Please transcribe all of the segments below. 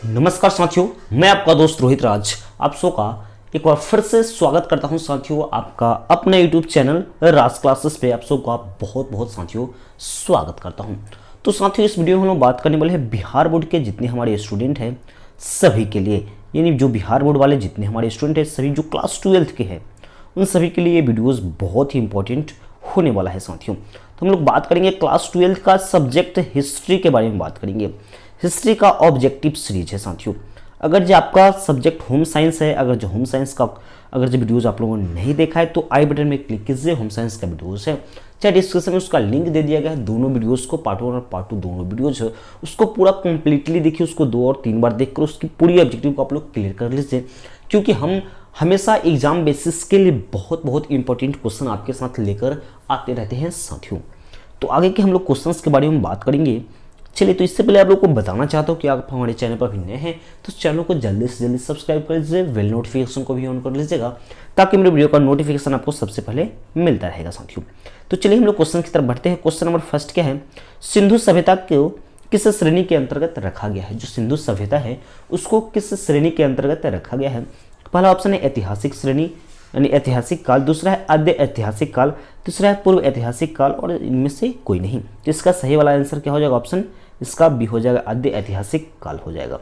नमस्कार साथियों, मैं आपका दोस्त रोहित राज आप सबका एक बार फिर से स्वागत करता हूं। साथियों, आपका अपना यूट्यूब चैनल राज क्लासेस पे आप सबका बहुत बहुत साथियों स्वागत करता हूं। तो साथियों, इस वीडियो में हम लोग बात करने वाले हैं बिहार बोर्ड के जितने हमारे स्टूडेंट हैं सभी के लिए, यानी जो बिहार बोर्ड वाले जितने हमारे स्टूडेंट हैं सभी जो क्लास 12th के हैं उन सभी के लिए ये वीडियोज़ बहुत ही इंपॉर्टेंट होने वाला है। साथियों, तो हम लोग बात करेंगे क्लास 12th का सब्जेक्ट हिस्ट्री के बारे में बात करेंगे। हिस्ट्री का ऑब्जेक्टिव सीरीज है साथियों। अगर जो आपका सब्जेक्ट होम साइंस है, अगर जो होम साइंस का अगर जो वीडियोज़ आप लोगों ने नहीं देखा है तो आई बटन में क्लिक कीजिए, होम साइंस का वीडियोज़ है, चाहे डिस्क्रिप्शन में उसका लिंक दे दिया गया है। दोनों वीडियोज़ को पार्ट 1 और पार्ट 2 दोनों वीडियोज़ है, उसको पूरा कंप्लीटली देखिए, उसको 2 और 3 बार देखकर उसकी पूरी ऑब्जेक्टिव को आप लोग क्लियर कर लीजिए, क्योंकि हम हमेशा एग्जाम बेसिस के लिए बहुत बहुत इंपॉर्टेंट क्वेश्चन आपके साथ लेकर आते रहते हैं साथियों। तो आगे के हम लोग क्वेश्चंस के बारे में बात करेंगे। चलिए, तो इससे पहले आप लोग को बताना चाहता हूँ कि आप हमारे चैनल पर भी नए हैं तो चैनल को जल्दी से जल्दी सब्सक्राइब कर लीजिए, बेल नोटिफिकेशन को भी ऑन कर लीजिएगा ताकि मेरे वीडियो का नोटिफिकेशन आपको सबसे पहले मिलता रहेगा साथियों। तो चलिए हम लोग क्वेश्चन की तरफ बढ़ते हैं। क्वेश्चन नंबर फर्स्ट क्या है, सिंधु सभ्यता को किस श्रेणी के अंतर्गत रखा गया है? जो सिंधु सभ्यता है उसको किस श्रेणी के अंतर्गत रखा गया है? पहला ऑप्शन है ऐतिहासिक श्रेणी यानी ऐतिहासिक काल, दूसरा है आद्य ऐतिहासिक काल, तीसरा है पूर्व ऐतिहासिक काल और इनमें से कोई नहीं। तो इसका सही वाला आंसर क्या हो जाएगा? ऑप्शन इसका बी हो जाएगा, आद्य ऐतिहासिक काल हो जाएगा।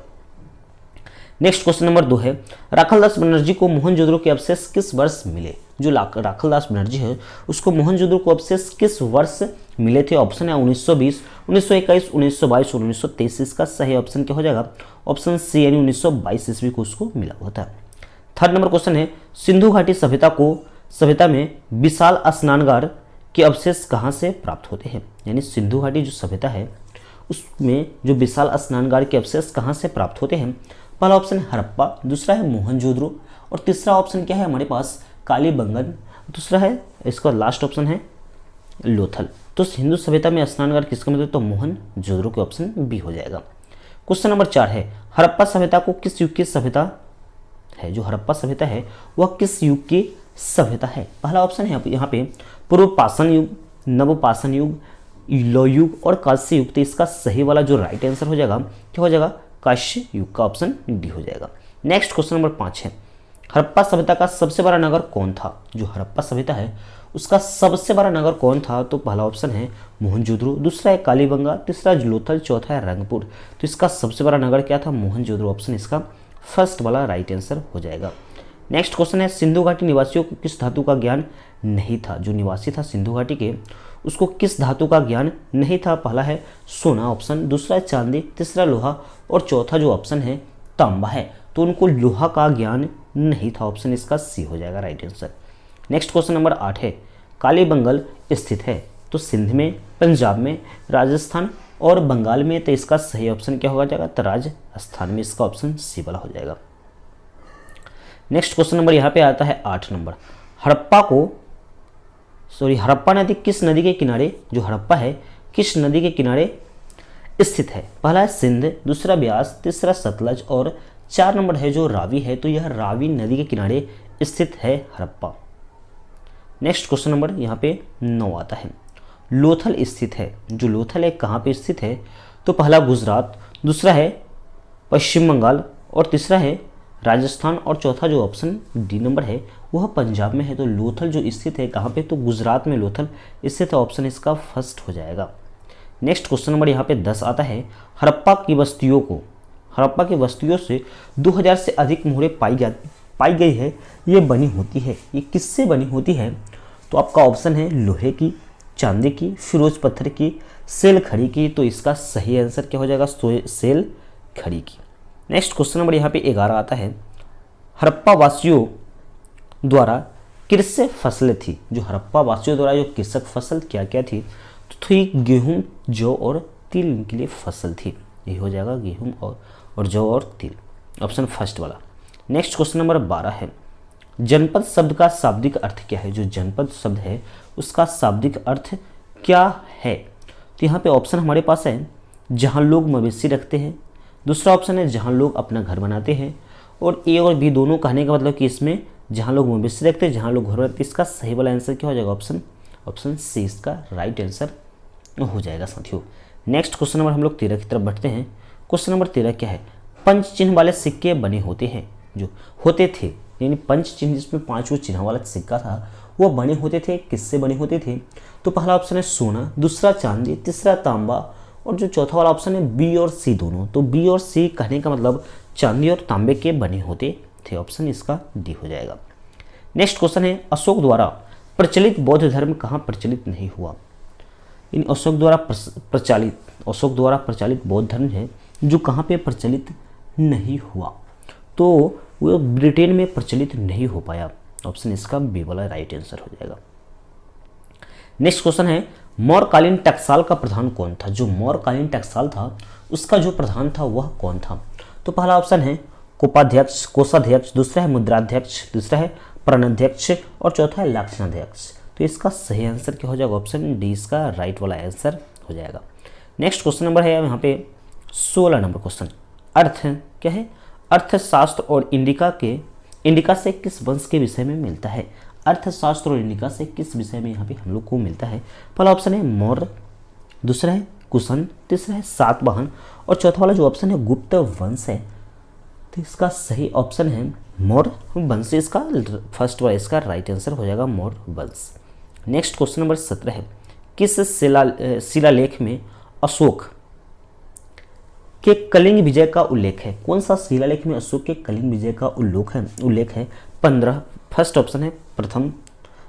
नेक्स्ट क्वेश्चन नंबर 2 है, राखालदास बनर्जी को मोहनजोदड़ो के अवशेष किस वर्ष मिले? जो राखालदास बनर्जी है उसको मोहनजोदड़ो को अवशेष किस वर्ष मिले थे? ऑप्शन है 1920, 1921, 1922 और 1923। इसका सही ऑप्शन क्या हो जाएगा? ऑप्शन सी यानी 1922 ईस्वी को उसको मिला हुआ था। थर्ड नंबर क्वेश्चन है, सिंधु घाटी सभ्यता में विशाल स्नानगार के अवशेष कहाँ से प्राप्त होते हैं? यानी सिंधु घाटी जो सभ्यता है उसमें जो विशाल स्नानगार के अवशेष कहाँ से प्राप्त होते हैं? पहला ऑप्शन है हड़प्पा, दूसरा है मोहनजोदड़ो और तीसरा ऑप्शन क्या है हमारे पास? कालीबंगन, दूसरा है इसका लास्ट ऑप्शन है लोथल। तो हिंदू सभ्यता में स्नानगार किसका मतलब? तो मोहनजोदड़ो के ऑप्शन बी हो जाएगा। क्वेश्चन नंबर 4 है, हड़प्पा सभ्यता को किस युग की सभ्यता है? जो हड़प्पा सभ्यता है वह किस युग की सभ्यता है? पहला ऑप्शन है यहाँ पे पूर्व पाषाण युग, नवपाषाण युग, लौह युग और कांस्य युग। तो इसका सही वाला जो राइट आंसर हो जाएगा क्या हो जाएगा? कांस्य युग का ऑप्शन डी हो जाएगा। नेक्स्ट क्वेश्चन नंबर 5 है, हड़प्पा सभ्यता का सबसे बड़ा नगर कौन था? जो हड़प्पा सभ्यता है उसका सबसे बड़ा नगर कौन था? तो पहला ऑप्शन है मोहनजोदड़ो, दूसरा है कालीबंगा, तीसरा लोथल, चौथा है रंगपुर। तो इसका सबसे बड़ा नगर क्या था? मोहनजोदड़ो। ऑप्शन इसका फर्स्ट वाला राइट आंसर हो जाएगा। नेक्स्ट क्वेश्चन है, सिंधु घाटी निवासियों को किस धातु का ज्ञान नहीं था? जो निवासी था सिंधु घाटी के उसको किस धातु का ज्ञान नहीं था? पहला है सोना ऑप्शन, दूसरा है चांदी, तीसरा लोहा और चौथा जो ऑप्शन है तांबा है। तो उनको लोहा का ज्ञान नहीं था। ऑप्शन इसका सी हो जाएगा right answer. Next question number 8 है, कालीबंगल स्थित है तो सिंध में, पंजाब में, राजस्थान और बंगाल में। तो इसका सही ऑप्शन क्या होगा जाएगा? तो राजस्थान में। इसका ऑप्शन सी वाला हो जाएगा। नेक्स्ट क्वेश्चन नंबर यहाँ पे आता है 8 नंबर, हड़प्पा नदी किस नदी के किनारे, जो हड़प्पा है किस नदी के किनारे स्थित है? पहला है सिंध, दूसरा ब्यास, तीसरा सतलज और 4 नंबर है जो रावी है। तो यह रावी नदी के किनारे स्थित है हड़प्पा। नेक्स्ट क्वेश्चन नंबर यहाँ पे 9 आता है, लोथल स्थित है। जो लोथल है कहाँ पे स्थित है? तो पहला गुजरात, दूसरा है पश्चिम बंगाल और तीसरा है राजस्थान और चौथा जो ऑप्शन डी नंबर है वह पंजाब में है। तो लोथल जो स्थित है कहाँ पे? तो गुजरात में लोथल स्थित है। ऑप्शन इसका फर्स्ट हो जाएगा। नेक्स्ट क्वेश्चन नंबर यहाँ पे 10 आता है, हड़प्पा की बस्तियों से 2000 से अधिक मोहरें पाई गई है, ये बनी होती है, ये किससे बनी होती है? तो आपका ऑप्शन है लोहे की, चांदी की, फिरोज पत्थर की, सेल खड़ी की। तो इसका सही आंसर क्या हो जाएगा? सेल खड़ी की। नेक्स्ट क्वेश्चन नंबर यहाँ पे 11 आता है, हड़प्पा वासियों द्वारा कृषि फसलें थी। जो हड़प्पा वासियों द्वारा जो कृषक फसल क्या क्या थी? तो थी गेहूं, जौ और तिल, इनके लिए फसल थी। ये हो जाएगा गेहूं और जौ और तिल, ऑप्शन फर्स्ट वाला। नेक्स्ट क्वेश्चन नंबर 12 है, जनपद शब्द का शाब्दिक अर्थ क्या है? जो जनपद शब्द है उसका शाब्दिक अर्थ क्या है? तो यहाँ पे ऑप्शन हमारे पास है जहाँ लोग मवेशी रखते हैं, दूसरा ऑप्शन है जहाँ लोग अपना घर बनाते हैं और ए और बी दोनों कहने का मतलब कि इसमें जहाँ लोग मवेशी रखते हैं, जहाँ लोग घर बनाते हैं। इसका सही वाला आंसर क्या हो जाएगा? ऑप्शन सी इसका राइट आंसर हो जाएगा साथियों। नेक्स्ट क्वेश्चन नंबर हम लोग 13 की तरफ बढ़ते हैं। क्वेश्चन नंबर 13 क्या है, पंच चिन्ह वाले सिक्के बने होते हैं, जो होते थे, यानी पंच चिन्ह जिसमें पांचों चिन्ह वाला सिक्का था वो बने होते थे, किससे बने होते थे? तो पहला ऑप्शन है सोना, दूसरा चांदी, तीसरा तांबा और जो चौथा वाला ऑप्शन है बी और सी दोनों। तो बी और सी कहने का मतलब चांदी और तांबे के बने होते थे। ऑप्शन इसका डी हो जाएगा। नेक्स्ट क्वेश्चन है अशोक द्वारा प्रचलित बौद्ध धर्म कहाँ प्रचलित नहीं हुआ? इन अशोक द्वारा प्रचलित बौद्ध धर्म है जो कहाँ पे प्रचलित नहीं हुआ? तो वो ब्रिटेन में प्रचलित नहीं हो पाया। ऑप्शन इसका बी वाला राइट आंसर हो जाएगा। नेक्स्ट क्वेश्चन है मौर्यकालीन टकसाल का प्रधान कौन था? जो मौर्यकालीन टकसाल था उसका जो प्रधान था वह कौन था? तो पहला ऑप्शन है कोषाध्यक्ष, दूसरा है मुद्राध्यक्ष, तीसरा है प्रणध्यक्ष और चौथा है लाक्षणाध्यक्ष। तो इसका सही आंसर क्या हो जाएगा? ऑप्शन डी इसका राइट वाला आंसर हो जाएगा। नेक्स्ट क्वेश्चन नंबर है यहाँ पे 16 नंबर क्वेश्चन। अर्थ क्या है? अर्थशास्त्र और इंडिका से किस वंश के विषय में मिलता है? अर्थशास्त्र और इंडिका से किस विषय में यहाँ पे हम लोग को मिलता है? पहला ऑप्शन है मौर्य, दूसरा है कुषाण, तीसरा है सातवाहन और चौथा वाला जो ऑप्शन है गुप्त वंश है। तो इसका सही ऑप्शन है मौर्य वंश। इसका फर्स्ट वाला इसका राइट आंसर हो जाएगा मौर्य वंश। नेक्स्ट क्वेश्चन नंबर 17 है किस शिलालेख में अशोक के कलिंग विजय का उल्लेख है? कौन सा शिलालेख में अशोक के कलिंग विजय का उल्लेख है? 15। फर्स्ट ऑप्शन है प्रथम,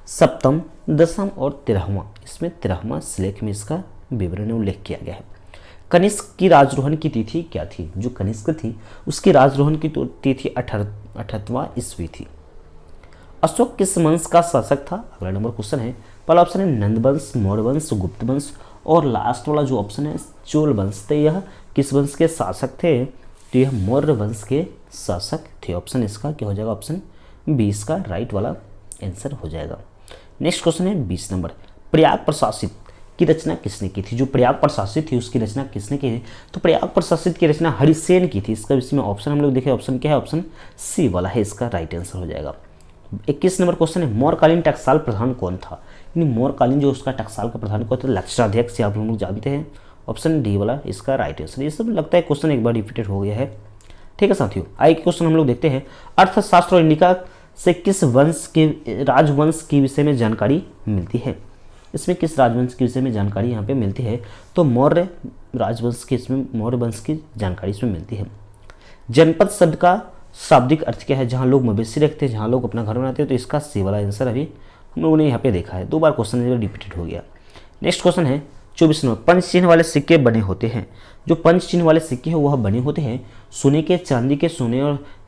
सप्तम, दसम और 13वां। इसमें 13वां शिलालेख में इसका विवरण उल्लेख किया गया है। कनिष्क की राजरोहण की तिथि क्या थी? जो कनिष्क थी उसकी राजरोहण की तिथि 88वां ईस्वी थी। अशोक किस वंश का शासक था? अगला नंबर क्वेश्चन है। पहला ऑप्शन है नंद वंश, मौर्य वंश, गुप्त वंश और लास्ट वाला जो ऑप्शन है चोल वंश। तो यह किस वंश के शासक थे? तो यह मौर्य वंश के शासक थे। ऑप्शन इसका क्या हो जाएगा? ऑप्शन बी इसका राइट वाला आंसर हो जाएगा। नेक्स्ट क्वेश्चन है 20 नंबर। प्रयाग प्रशासित की रचना किसने की थी? जो प्रयाग प्रशासित थी उसकी रचना किसने की थी? तो प्रयाग प्रशासित की रचना हरिसेन की थी। इसका इसमें ऑप्शन हम लोग देखें, ऑप्शन क्या है? ऑप्शन सी वाला है इसका राइट आंसर हो जाएगा। 21 नंबर क्वेश्चन है मौर्यकालीन टकसाल प्रधान कौन था? यानी मौर्यकालीन जो उसका टकसाल का प्रधान कौन था? लक्षणाध्यक्ष आप लोग जानते हैं। ऑप्शन डी वाला इसका राइट आंसर। ये सब लगता है क्वेश्चन एक बार रिपीटेड हो गया है। ठीक है साथियों, आगे क्वेश्चन हम लोग देखते हैं। अर्थशास्त्र और इंडिका से किस वंश के राजवंश के विषय में जानकारी मिलती है? इसमें किस राजवंश के विषय में जानकारी यहाँ पे मिलती है? तो मौर्य राजवंश के इसमें मौर्य वंश की जानकारी इसमें मिलती है। जनपद शब्द का शाब्दिक अर्थ क्या है? जहाँ लोग मवेशी रखते हैं, जहाँ लोग अपना घर बनाते हैं। तो इसका सी वाला आंसर अभी हम लोगों ने यहाँ पे देखा है। 2 बार क्वेश्चन रिपीटेड हो गया। नेक्स्ट क्वेश्चन है 24 नंबर। पंच चिन्ह वाले सिक्के बने होते हैं। जो पंच चिन्ह वाले सिक्के हैं वह बने होते हैं सोने के, चांदी के।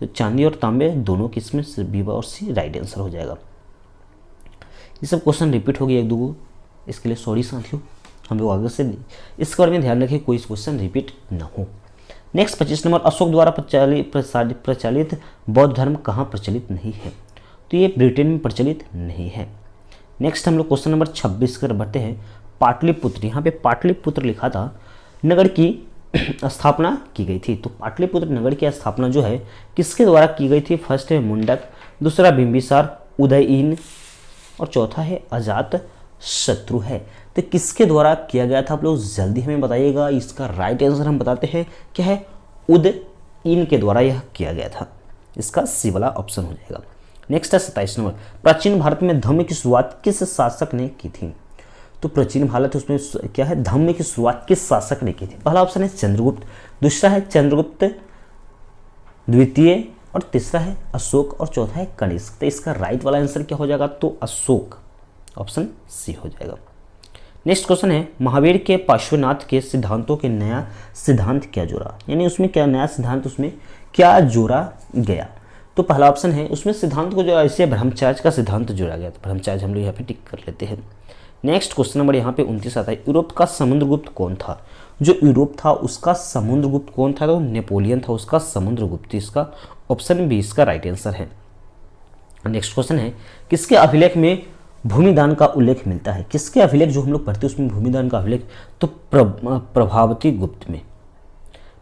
चांदी और तांबे दोनों किसमें? बी और सी राइट आंसर हो जाएगा। ये सब क्वेश्चन रिपीट हो गया 1-2, इसके लिए सॉरी साथियों। हम लोग आगे से इसके बारे में ध्यान रखें कोई क्वेश्चन रिपीट ना हो। Next 25 number. अशोक द्वारा प्रचलित बौद्ध धर्म कहाँ प्रचलित नहीं है? तो ये ब्रिटेन में प्रचलित नहीं है। नेक्स्ट हम लोग क्वेश्चन नंबर 26 कर बढ़ते हैं। पाटलिपुत्र, यहाँ पे पाटलिपुत्र लिखा था, नगर की स्थापना की गई थी। तो पाटलिपुत्र नगर की स्थापना जो है किसके द्वारा की गई थी? फर्स्ट है मुंडक, दूसरा बिंबिसार, उदयीन और चौथा है अजात शत्रु है। तो किसके द्वारा किया गया था? आप लोग जल्दी हमें बताइएगा। इसका राइट आंसर हम बताते हैं क्या है? उदयीन के द्वारा यह किया गया था। इसका सी वाला ऑप्शन हो जाएगा। नेक्स्ट है 27 नंबर। प्राचीन भारत में धम्म की शुरुआत किस शासक ने की थी? तो प्राचीन भारत उसमें क्या है? धम्म की शुरुआत किस शासक ने की थी? पहला ऑप्शन है चंद्रगुप्त, दूसरा है चंद्रगुप्त द्वितीय और तीसरा है अशोक और चौथा है कनिष्क। तो इसका राइट वाला आंसर क्या हो जाएगा? तो अशोक, ऑप्शन सी हो जाएगा। नेक्स्ट क्वेश्चन है महावीर के पार्श्वनाथ के सिद्धांतों के नया सिद्धांत क्या जोड़ा? यानी उसमें क्या नया सिद्धांत उसमें क्या जोड़ा गया? तो पहला ऑप्शन है उसमें सिद्धांत को जो ऐसे ब्रह्मचर्य का सिद्धांत जोड़ा गया। तो ब्रह्मचर्य हम लोग यहाँ पे टिक कर लेते हैं। नेक्स्ट क्वेश्चन नंबर यहाँ पे 29 आता है। यूरोप का समुद्रगुप्त कौन था? जो यूरोप था उसका समुद्रगुप्त कौन था? तो नेपोलियन था उसका समुद्रगुप्त। इसका ऑप्शन बी इसका राइट आंसर है। नेक्स्ट क्वेश्चन है किसके अभिलेख में भूमिदान का उल्लेख मिलता है? किसके अभिलेख जो हम लोग पढ़ते हैं उसमें भूमिदान का अभिलेख? तो प्रभावती गुप्त में।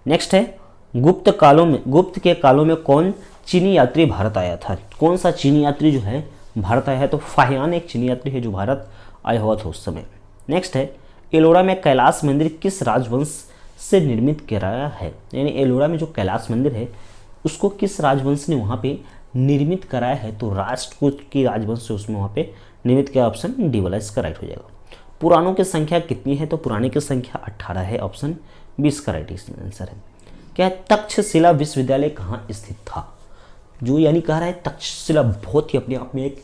नेक्स्ट है गुप्त के कालों में कौन चीनी यात्री भारत आया था? कौन सा चीनी यात्री जो है भारत आया है? तो फाहियान एक चीनी यात्री है जो भारत आया हुआ था उस समय। नेक्स्ट है एलोरा में कैलाश मंदिर किस राजवंश से निर्मित कराया है, यानी एलोरा में जो कैलाश मंदिर है उसको किस राजवंश ने वहाँ पे निर्मित कराया है, तो राष्ट्रकूट की राजवंश से उसमें वहाँ पे निर्मित किया, ऑप्शन डी वाला इसका राइट हो जाएगा। पुराणों की संख्या कितनी है, तो पुराने की संख्या 18 है, ऑप्शन 20 का राइट आंसर है। क्या है, तक्षशिला विश्वविद्यालय कहाँ स्थित था, जो यानी कह रहा है तक्षशिला बहुत ही अपने आप में एक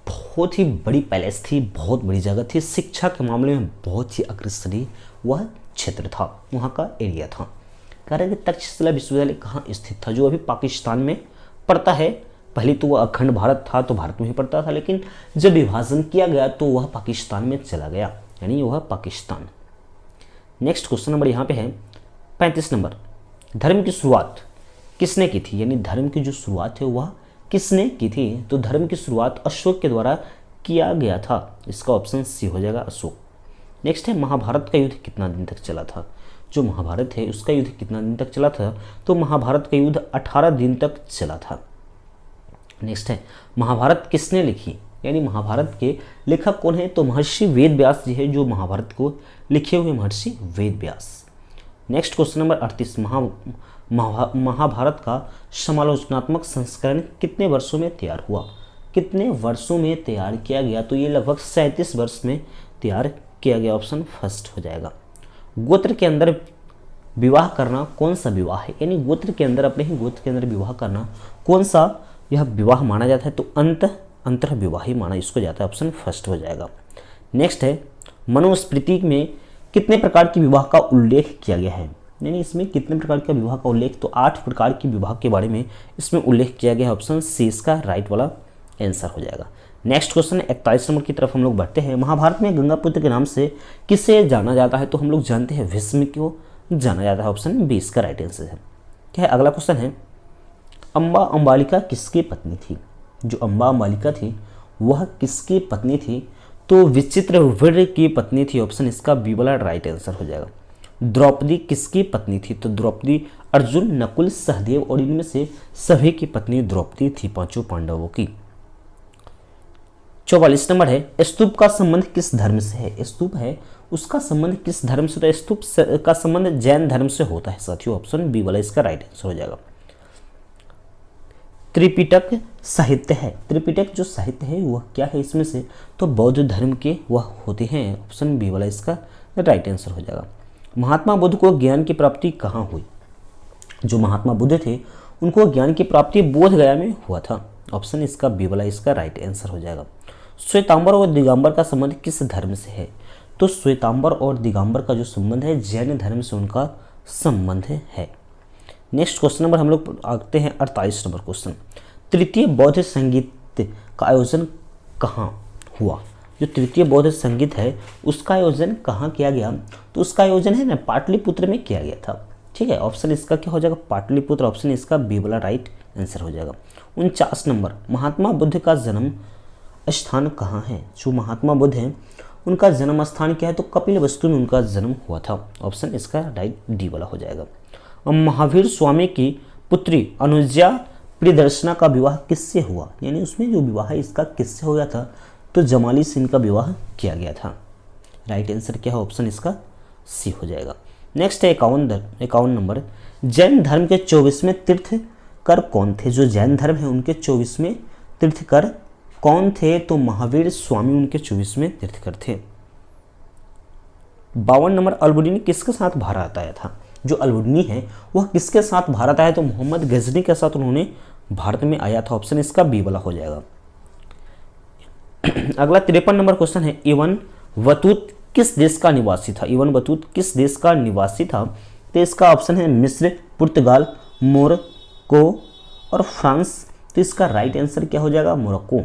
बहुत ही बड़ी पैलेस थी, बहुत बड़ी जगह थी, शिक्षा के मामले में बहुत ही अग्रसरी वह क्षेत्र था, वहाँ का एरिया था। कह रहे हैं कि तक्षशिला विश्वविद्यालय कहाँ स्थित था, जो अभी पाकिस्तान में पड़ता है। पहले तो वह अखंड भारत था तो भारत में ही पड़ता था, लेकिन जब विभाजन किया गया तो वह पाकिस्तान में चला गया, यानी वह पाकिस्तान। नेक्स्ट क्वेश्चन नंबर यहाँ पे है 35 नंबर, धर्म की शुरुआत किसने की थी, यानी धर्म की जो शुरुआत है वह किसने की थी, तो धर्म की शुरुआत अशोक के द्वारा किया गया था, इसका ऑप्शन सी हो जाएगा अशोक। नेक्स्ट है महाभारत का युद्ध कितना दिन तक चला था, जो महाभारत है उसका युद्ध कितना दिन तक चला था, तो महाभारत का युद्ध 18 दिन तक चला था। नेक्स्ट है महाभारत किसने लिखी, यानी महाभारत के लेखक कौन है, तो महर्षि वेद व्यास जी है, जो महाभारत को लिखे हुए महर्षि Ved Vyas. Next question number 38, Mahabharat का समालोचनात्मक संस्करण कितने वर्षों में तैयार हुआ, कितने वर्षों में तैयार किया गया, तो ये लगभग 37 वर्ष में तैयार किया गया, ऑप्शन फर्स्ट हो जाएगा। गोत्र के अंदर विवाह करना कौन सा विवाह है, यानी गोत्र के अंदर अपने ही गोत्र के अंदर विवाह करना कौन सा यह विवाह माना जाता है, तो अंतर विवाही माना इसको जाता है, ऑप्शन फर्स्ट हो जाएगा। नेक्स्ट है मनुस्मृति में कितने प्रकार की विवाह का उल्लेख किया गया है, यानी इसमें कितने प्रकार का विवाह का उल्लेख, तो 8 प्रकार की विवाह के बारे में इसमें उल्लेख किया गया है, ऑप्शन सी इसका राइट वाला आंसर हो जाएगा। नेक्स्ट क्वेश्चन 41 नंबर की तरफ हम लोग बढ़ते हैं। महाभारत में गंगापुत्र के नाम से किसे जाना जाता है, तो हम लोग जानते हैं भीष्म को जाना जाता है, ऑप्शन 20 का राइट आंसर है। क्या है अगला क्वेश्चन है, अम्बा अम्बालिका किसकी पत्नी थी, जो अम्बा अम्बालिका थी वह किसकी पत्नी थी, तो विचित्रवीर्य की पत्नी थी, ऑप्शन इसका बी वाला राइट आंसर हो जाएगा। द्रौपदी किसकी पत्नी थी, तो द्रौपदी अर्जुन, नकुल, सहदेव और इनमें से सभी की पत्नी द्रौपदी थी, 5 पांडवों की। 44 नंबर है स्तूप का संबंध किस धर्म से है, स्तूप है उसका संबंध किस धर्म से, तो स्तूप का संबंध जैन धर्म से होता है साथियों, ऑप्शन बी वाला इसका राइट आंसर हो जाएगा। त्रिपिटक साहित्य है, त्रिपिटक जो साहित्य है वह क्या है इसमें से, तो बौद्ध धर्म के वह होते हैं, ऑप्शन बी वाला इसका राइट आंसर हो जाएगा। महात्मा बुद्ध को ज्ञान की प्राप्ति कहाँ हुई, जो महात्मा बुद्ध थे उनको ज्ञान की प्राप्ति बोध गया में हुआ था, ऑप्शन इसका बी वाला इसका राइट आंसर हो जाएगा। श्वेतांबर और दिगंबर का संबंध किस धर्म से है, तो श्वेतांबर और दिगंबर का जो संबंध है जैन धर्म से उनका संबंध है। नेक्स्ट क्वेश्चन नंबर हम लोग आते हैं 48 नंबर क्वेश्चन, तृतीय बौद्ध संगीत का आयोजन कहाँ हुआ, जो तृतीय बौद्ध संगीत है उसका आयोजन कहाँ किया गया, तो उसका आयोजन है ना पाटलिपुत्र में किया गया था, ठीक है, ऑप्शन इसका क्या हो जाएगा पाटलिपुत्र, ऑप्शन इसका बी वाला राइट आंसर हो जाएगा। 49 नंबर, महात्मा बुद्ध का जन्म स्थान कहाँ है, जो महात्मा बुद्ध हैं उनका जन्म स्थान क्या है, तो कपिलवस्तु में उनका जन्म हुआ था, ऑप्शन इसका राइट डी वाला हो जाएगा। महावीर स्वामी की पुत्री अनुजा प्रियदर्शना का विवाह किससे हुआ, यानी उसमें जो विवाह है इसका किससे हो गया था, तो जमाली से इनका विवाह किया गया था, राइट आंसर क्या है, ऑप्शन इसका सी हो जाएगा। नेक्स्ट है 51 नंबर, जैन धर्म के 24वें तीर्थकर कौन थे, जो जैन धर्म है उनके 24वें तीर्थकर कौन थे, तो महावीर स्वामी उनके 24वें तीर्थकर थे। 52 नंबर, अलाउद्दीन किसके साथ भारत आया था, जो अलाउद्दीन है वह किसके साथ भारत आया, तो मोहम्मद गजनी के साथ उन्होंने भारत में आया था, ऑप्शन इसका बी वाला हो जाएगा। अगला 53 नंबर क्वेश्चन है, इब्न बतूत किस देश का निवासी था, इब्न बतूत किस देश का निवासी था, तो इसका ऑप्शन है मिस्र, पुर्तगाल, मोरक्को और फ्रांस, तो इसका राइट आंसर क्या हो जाएगा मोरक्को,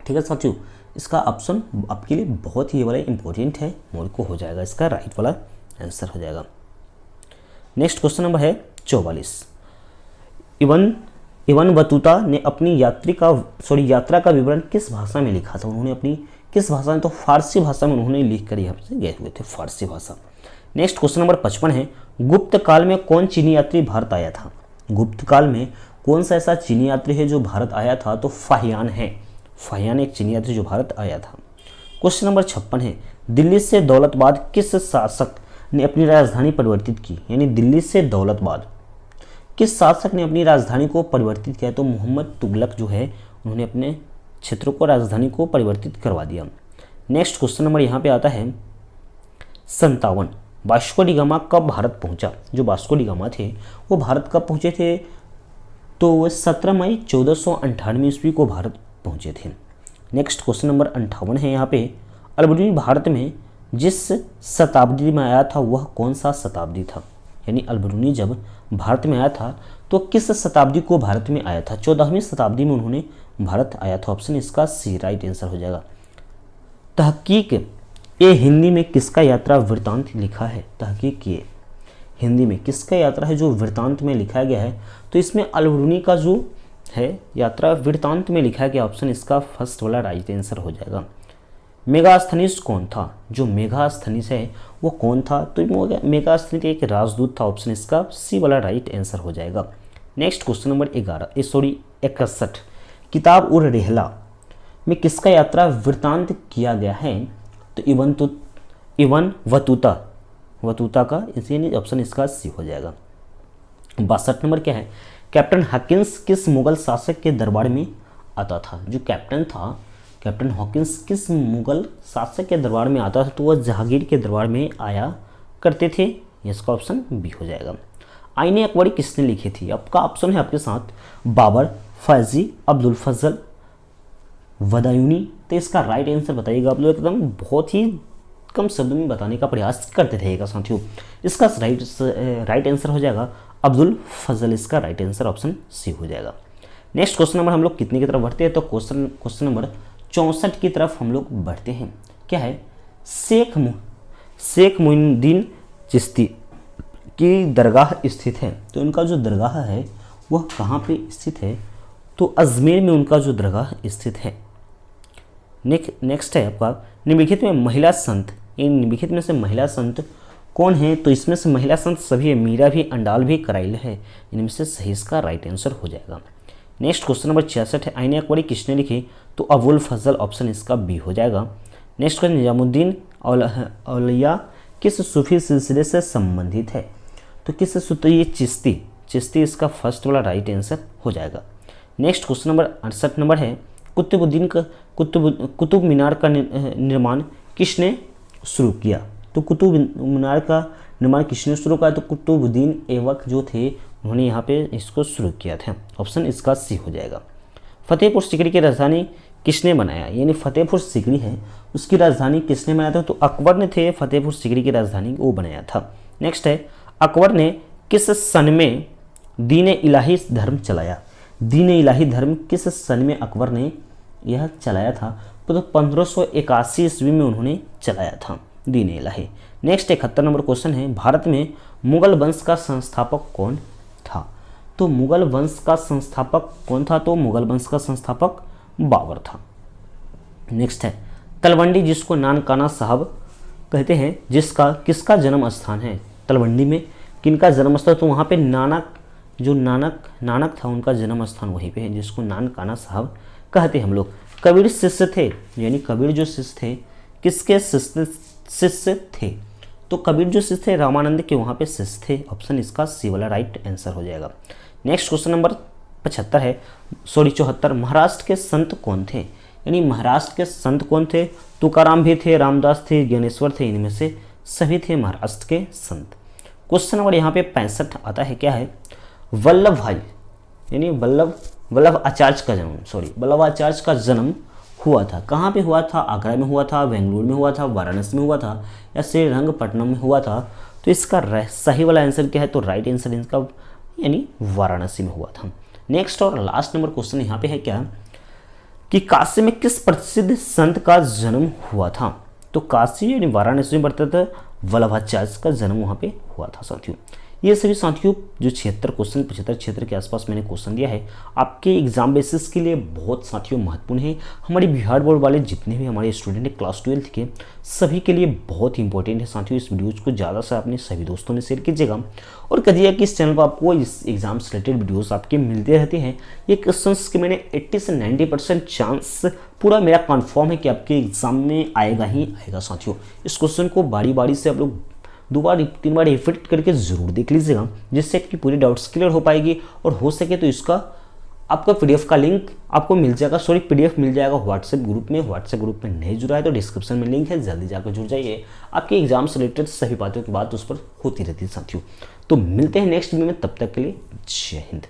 ठीक है साथियों, इसका ऑप्शन आपके लिए बहुत ही वाला इंपॉर्टेंट है, मोरक्को हो जाएगा, इसका राइट वाला आंसर हो जाएगा। नेक्स्ट क्वेश्चन नंबर है 44, इब्न बतूता ने अपनी यात्रा का विवरण किस भाषा में लिखा था, उन्होंने अपनी किस भाषा में, तो फारसी भाषा में उन्होंने लिख कर यहाँ से गए हुए थे, फारसी भाषा। नेक्स्ट क्वेश्चन नंबर 55 है, गुप्त काल में कौन चीनी यात्री भारत आया था, गुप्त काल में कौन सा ऐसा चीनी यात्री है जो भारत आया था, तो फाहियान है, फाहियान एक चीनी यात्री जो भारत आया था। क्वेश्चन नंबर 56 है, दिल्ली से दौलताबाद किस शासक ने अपनी राजधानी परिवर्तित की, यानी दिल्ली से दौलताबाद? किस शासक ने अपनी राजधानी को परिवर्तित किया? तो मोहम्मद तुगलक जो है उन्होंने अपने क्षेत्रों को, राजधानी को परिवर्तित करवा दिया। नेक्स्ट क्वेश्चन नंबर यहाँ पे आता है 57, वास्को डी गामा कब भारत पहुंचा? जो वास्को डी गामा थे वो भारत कब पहुंचे थे? तो वो 17 मई 1498 ईस्वी को भारत पहुंचे थे। नेक्स्ट क्वेश्चन नंबर 58 है यहाँ पे, अलबरूनी भारत में जिस शताब्दी में आया था वह कौन सा शताब्दी था? यानी अलबरूनी जब भारत में आया था तो किस शताब्दी को भारत में आया था? 14वीं शताब्दी में उन्होंने भारत आया था। ऑप्शन इसका सी राइट आंसर हो जाएगा। तहकीक ये हिंदी में किसका यात्रा वृत्तांत लिखा है? तहकीक ये हिंदी में किसका यात्रा है जो वृत्तांत में लिखा गया है? तो इसमें अलबरूनी का जो है यात्रा वृत्तांत में लिखा गया। ऑप्शन इसका फर्स्ट वाला राइट आंसर हो जाएगा। मेगास्थनीस कौन था? जो मेगास्थनीस है वो कौन था? तो मेगास्थनीस एक राजदूत था। ऑप्शन इसका सी वाला राइट आंसर हो जाएगा। नेक्स्ट क्वेश्चन नंबर 61, किताब उर रेहला में किसका यात्रा वृत्तांत किया गया है? तो इवन वतूता का, इसलिए ऑप्शन इसका सी हो जाएगा। 62 नंबर क्या है, कैप्टन हॉकिंस किस मुगल शासक के दरबार में आता था? जो कैप्टन था, कैप्टन हॉकिंस किस मुगल शासक के दरबार में आता था? तो वह जहांगीर के दरबार में आया करते थे। इसका ऑप्शन बी हो जाएगा। आईने अकबरी किसने लिखी थी? आपका ऑप्शन है आपके साथ बाबर, फैजी, अब्दुल फजल, वदायूनी। तो इसका राइट आंसर बताइएगा। आप लोग एकदम बहुत ही कम शब्दों में बताने का प्रयास करते रहेगा साथियों। इसका राइट आंसर हो जाएगा अब्दुल फजल। इसका राइट आंसर ऑप्शन सी हो जाएगा। नेक्स्ट क्वेश्चन नंबर हम लोग कितने की तरफ बढ़ते हैं? तो क्वेश्चन नंबर 64 की तरफ हम लोग बढ़ते हैं। क्या है? शेख मोइनुद्दीन चिश्ती की दरगाह स्थित है। तो उनका जो दरगाह है वह कहाँ पे स्थित है? तो अजमेर में उनका जो दरगाह स्थित है। नेक्स्ट है आपका निम्नलिखित में महिला संत, इन निम्नलिखित में से महिला संत कौन है? तो इसमें से महिला संत सभी है, मीरा भी, अंडाल भी, कराइल है। इनमें से सही इसका राइट आंसर हो जाएगा। नेक्स्ट क्वेश्चन नंबर 66 है, आईने अकबरी किसने लिखी? तो अबुल फजल। ऑप्शन इसका बी हो जाएगा। नेक्स्ट क्वेश्चन, निजामुद्दीन औलिया किस सूफी सिलसिले से संबंधित है? तो किस सूत्र? ये चिश्ती इसका फर्स्ट वाला राइट आंसर हो जाएगा। नेक्स्ट क्वेश्चन नंबर 68 नंबर है, कुतुब मीनार का निर्माण किसने शुरू किया? तो कुतुब मीनार का निर्माण किसने शुरू किया? तो कुतुबुद्दीन ऐबक जो थे उन्होंने यहाँ पे इसको शुरू किया था। ऑप्शन इसका सी हो जाएगा। फतेहपुर सीकरी की राजधानी किसने बनाया? यानी फतेहपुर सीकरी है उसकी राजधानी किसने बनाया था? तो अकबर ने थे फतेहपुर सीकरी की राजधानी वो बनाया था। नेक्स्ट है, अकबर ने किस सन में दीन इलाही धर्म चलाया? दीन इलाही धर्म किस सन में अकबर ने यह चलाया था? तो 1581 ईस्वी में उन्होंने चलाया था दीन इलाही। नेक्स्ट 71 नंबर क्वेश्चन है, भारत में मुगल वंश का संस्थापक कौन था? तो मुगल वंश का संस्थापक कौन था? तो मुगल वंश का संस्थापक बाबर था। नेक्स्ट है, तलवंडी जिसको नानकाना साहब कहते हैं, जिसका किसका जन्म स्थान है? तलवंडी में किनका जन्म स्थान? तो वहाँ पे नानक था उनका जन्म स्थान वहीं पे है, जिसको नानकाना साहब कहते हैं हम लोग। कबीर शिष्य थे, यानी कबीर जो शिष्य थे किसके शिष्य थे? तो कबीर जो शिष्य थे रामानंद के वहाँ पे शिष्य थे। ऑप्शन इसका सी वाला राइट आंसर हो जाएगा। नेक्स्ट क्वेश्चन नंबर 74, महाराष्ट्र के संत कौन थे? यानी महाराष्ट्र के संत कौन थे? तुकाराम भी थे, रामदास थे, ज्ञानेश्वर थे, इनमें से सभी थे महाराष्ट्र के संत। क्वेश्चन नंबर यहाँ पे 65 आता है। क्या है? वल्लभ भाई यानी वल्लभाचार्य का जन्म हुआ था। कहाँ पे हुआ था? आगरा में हुआ था, बेंगलुरु में हुआ था, वाराणसी में हुआ था या श्रीरंगपट्टनम में हुआ था? तो इसका सही वाला आंसर क्या है? तो राइट आंसर इसका यानी वाराणसी में हुआ था। नेक्स्ट और लास्ट नंबर क्वेश्चन यहाँ पे है क्या कि काशी में किस प्रसिद्ध संत का जन्म हुआ था? तो काशी यानी वाराणसी में बढ़ता था वल्लभाचार्य का जन्म वहाँ पे हुआ था साथियों। ये सभी साथियों जो 76 क्वेश्चन 75 के आसपास मैंने क्वेश्चन दिया है आपके एग्जाम बेसिस के लिए बहुत साथियों महत्वपूर्ण है। हमारे बिहार बोर्ड वाले जितने भी हमारे स्टूडेंट हैं क्लास 12 के सभी के लिए बहुत ही इंपॉर्टेंट है साथियों। इस वीडियोज़ को ज़्यादा से अपने सभी दोस्तों ने शेयर कीजिएगा और कहिएगा कि इस चैनल पर आपको इस एग्जाम से रिलेटेड वीडियोज़ आपके मिलते रहते हैं। ये क्वेश्चन के मैंने 80 से 90% चांस पूरा मेरा कन्फर्म है कि आपके एग्जाम में आएगा ही आएगा साथियों। इस क्वेश्चन को बारी बारी से आप लोग 2 बार 3 बार एफर्ट करके ज़रूर देख लीजिएगा, जिससे आपकी पूरी डाउट्स क्लियर हो पाएगी। और हो सके तो इसका आपका पीडीएफ का लिंक आपको मिल जाएगा, पीडीएफ मिल जाएगा व्हाट्सएप ग्रुप में। व्हाट्सएप ग्रुप में नहीं जुड़ा है तो डिस्क्रिप्शन में लिंक है, जल्दी जाकर जुड़ जाइए। आपके एग्जाम से रिलेटेड सभी बातों की बात उस पर होती रहती है साथियों। तो मिलते हैं नेक्स्ट वीडियो में, तब तक के लिए जय हिंद।